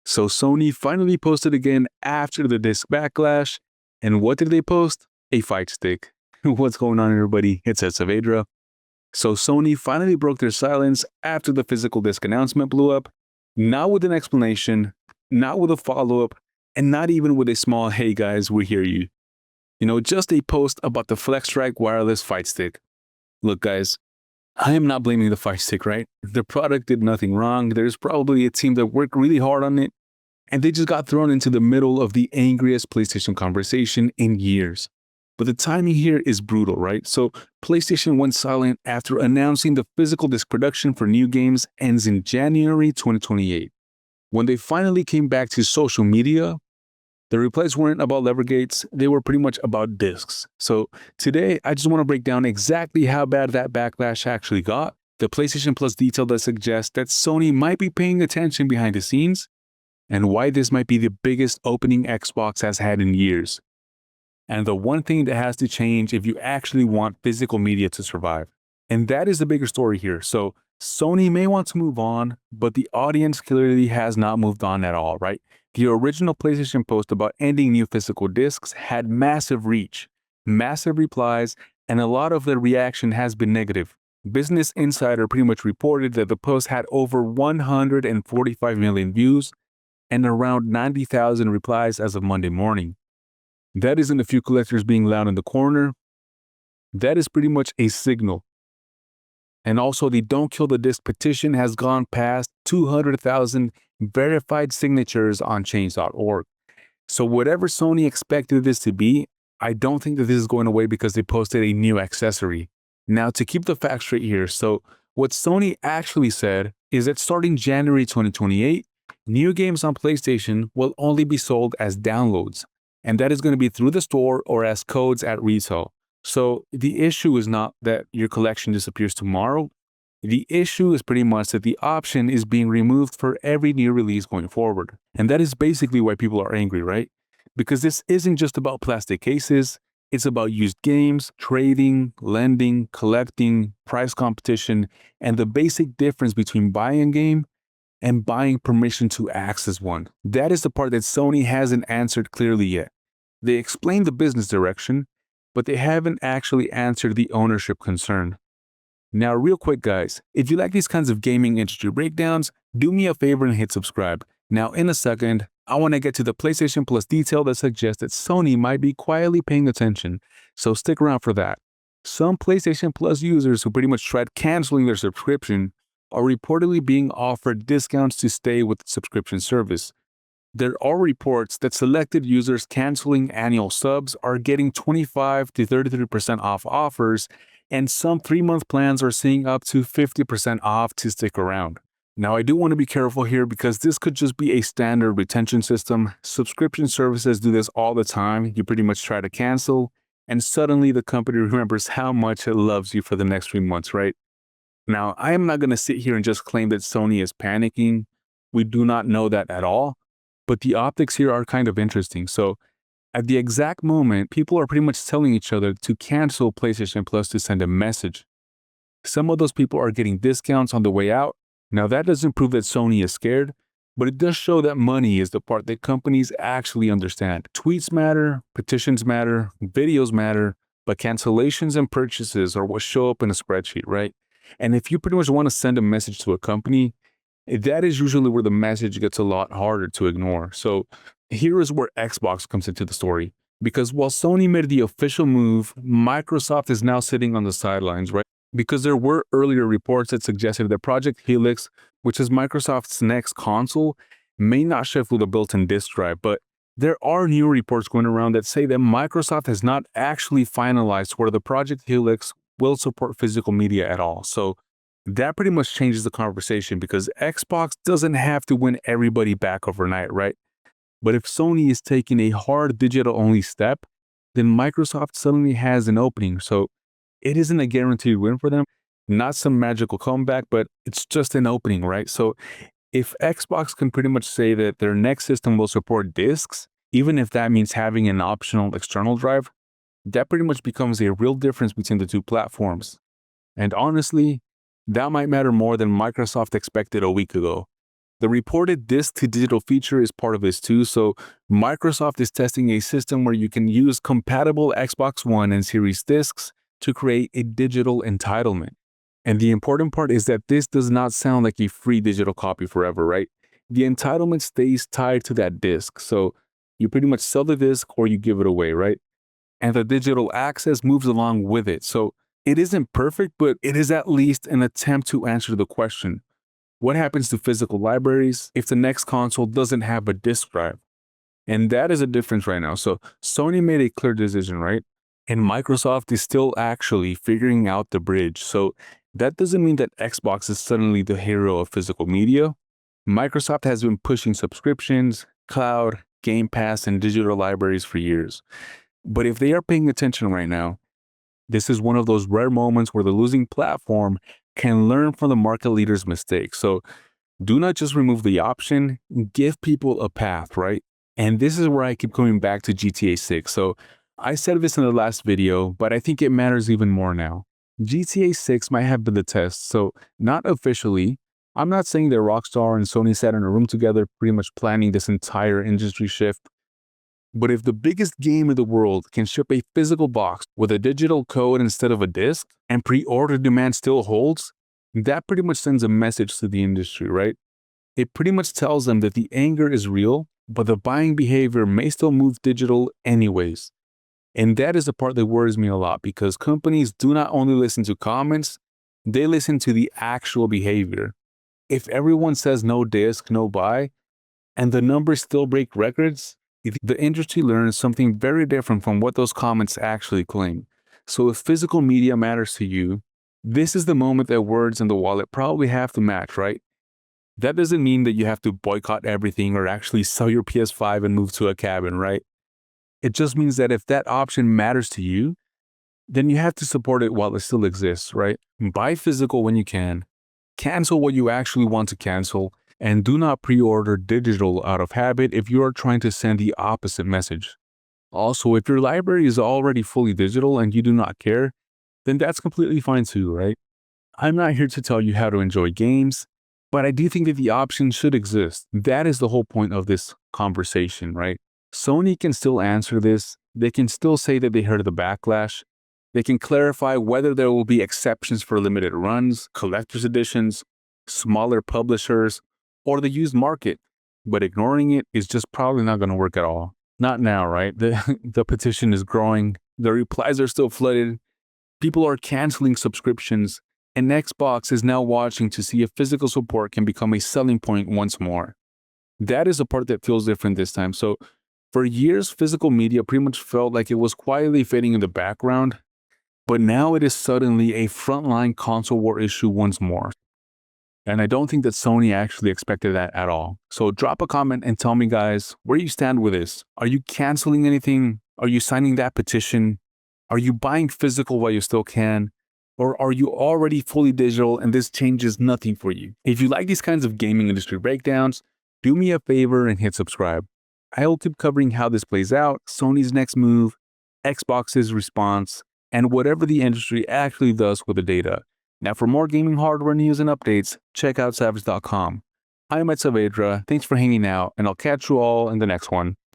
So Sony finally posted again after the disc backlash. And what did they post? A fight stick. What's going on, everybody? It's Saavedra. So Sony finally broke their silence after the physical disc announcement blew up, not with an explanation, not with a follow-up, and not even with a small, "Hey guys, we hear you." Just a post about the FlexStrike wireless fight stick. Look guys, I am not blaming the fight stick, right? The product did nothing wrong. There's probably a team that worked really hard on it, and they just got thrown into the middle of the angriest PlayStation conversation in years. But the timing here is brutal, right? So PlayStation went silent after announcing the physical disc production for new games ends in January 2028. When they finally came back to social media, the replies weren't about lever gates, they were pretty much about discs. So today, I just want to break down exactly how bad that backlash actually got, the PlayStation Plus detail that suggests that Sony might be paying attention behind the scenes, and why this might be the biggest opening Xbox has had in years. And the one thing that has to change if you actually want physical media to survive. And that is the bigger story here. So Sony may want to move on, but the audience clearly has not moved on at all, right? The original PlayStation post about ending new physical discs had massive reach, massive replies, and a lot of the reaction has been negative. Business Insider pretty much reported that the post had over 145 million views and around 90,000 replies as of Monday morning. That isn't a few collectors being loud in the corner. That is pretty much a signal. And also, the Don't Kill the Disc petition has gone past 200,000 verified signatures on change.org. So whatever Sony expected this to be, I don't think that this is going away because they posted a new accessory. Now, to keep the facts straight here, so what Sony actually said is that starting January 2028, new games on PlayStation will only be sold as downloads. And that is going to be through the store or as codes at retail. So the issue is not that your collection disappears tomorrow. The issue is pretty much that the option is being removed for every new release going forward. And that is basically why people are angry, right? Because this isn't just about plastic cases. It's about used games, trading, lending, collecting, price competition, and the basic difference between buying a game and buying permission to access one. That is the part that Sony hasn't answered clearly yet. They explained the business direction, but they haven't actually answered the ownership concern. Now, real quick, guys, if you like these kinds of gaming industry breakdowns, do me a favor and hit subscribe. Now, in a second, I want to get to the PlayStation Plus detail that suggests that Sony might be quietly paying attention, so stick around for that. Some PlayStation Plus users who pretty much tried canceling their subscription are reportedly being offered discounts to stay with the subscription service. There are reports that selected users canceling annual subs are getting 25 to 33% off offers, and some 3-month plans are seeing up to 50% off to stick around. Now, I do want to be careful here because this could just be a standard retention system. Subscription services do this all the time. You pretty much try to cancel, and suddenly the company remembers how much it loves you for the next 3 months, right? Now, I am not going to sit here and just claim that Sony is panicking. We do not know that at all. But the optics here are kind of interesting. So at the exact moment, people are pretty much telling each other to cancel PlayStation Plus to send a message. Some of those people are getting discounts on the way out. Now that doesn't prove that Sony is scared, but it does show that money is the part that companies actually understand. Tweets matter, petitions matter, videos matter, but cancellations and purchases are what show up in a spreadsheet, right? And if you pretty much want to send a message to a company, that is usually where the message gets a lot harder to ignore. So here is where Xbox comes into the story. Because while Sony made the official move, Microsoft is now sitting on the sidelines, right? Because there were earlier reports that suggested that Project Helix, which is Microsoft's next console, may not ship with a built-in disk drive. But there are new reports going around that say that Microsoft has not actually finalized where the Project Helix will support physical media at all. So that pretty much changes the conversation because Xbox doesn't have to win everybody back overnight, right? But if Sony is taking a hard digital-only step, then Microsoft suddenly has an opening. So it isn't a guaranteed win for them, not some magical comeback, but it's just an opening, right? So if Xbox can pretty much say that their next system will support discs, even if that means having an optional external drive, that pretty much becomes a real difference between the two platforms. And honestly, that might matter more than Microsoft expected a week ago. The reported disc-to-digital feature is part of this too, so Microsoft is testing a system where you can use compatible Xbox One and Series discs to create a digital entitlement. And the important part is that this does not sound like a free digital copy forever, right? The entitlement stays tied to that disc, so you pretty much sell the disc or you give it away, right? And the digital access moves along with it. So it isn't perfect, but it is at least an attempt to answer the question: what happens to physical libraries if the next console doesn't have a disk drive? And that is a difference right now. So Sony made a clear decision, right? And Microsoft is still actually figuring out the bridge. So that doesn't mean that Xbox is suddenly the hero of physical media. Microsoft has been pushing subscriptions, cloud, Game Pass, and digital libraries for years. But if they are paying attention right now, this is one of those rare moments where the losing platform can learn from the market leader's mistakes. So do not just remove the option, give people a path, right? And this is where I keep coming back to GTA 6. So I said this in the last video, but I think it matters even more now. GTA 6 might have been the test, so not officially. I'm not saying that Rockstar and Sony sat in a room together pretty much planning this entire industry shift. But if the biggest game in the world can ship a physical box with a digital code instead of a disc, and pre-order demand still holds, that pretty much sends a message to the industry, right? It pretty much tells them that the anger is real, but the buying behavior may still move digital anyways. And that is the part that worries me a lot, because companies do not only listen to comments, they listen to the actual behavior. If everyone says no disc, no buy, and the numbers still break records, the industry learns something very different from what those comments actually claim. So if physical media matters to you, this is the moment that words and the wallet probably have to match, right? That doesn't mean that you have to boycott everything or actually sell your PS5 and move to a cabin, right? It just means that if that option matters to you, then you have to support it while it still exists, right? Buy physical when you can, cancel what you actually want to cancel, and do not pre-order digital out of habit if you are trying to send the opposite message. Also, if your library is already fully digital and you do not care, then that's completely fine too, right? I'm not here to tell you how to enjoy games, but I do think that the option should exist. That is the whole point of this conversation, right? Sony can still answer this. They can still say that they heard the backlash. They can clarify whether there will be exceptions for limited runs, collector's editions, smaller publishers, or the used market. But ignoring it is just probably not going to work at all. Not now, right? The petition is growing. The replies are still flooded. People are canceling subscriptions. And Xbox is now watching to see if physical support can become a selling point once more. That is the part that feels different this time. So for years, physical media pretty much felt like it was quietly fading in the background, but now it is suddenly a frontline console war issue once more. And I don't think that Sony actually expected that at all. So drop a comment and tell me, guys, where you stand with this. Are you canceling anything? Are you signing that petition? Are you buying physical while you still can? Or are you already fully digital and this changes nothing for you? If you like these kinds of gaming industry breakdowns, do me a favor and hit subscribe. I will keep covering how this plays out, Sony's next move, Xbox's response, and whatever the industry actually does with the data. Now for more gaming hardware news and updates, check out Savage.com. I'm Saavedra, thanks for hanging out, and I'll catch you all in the next one.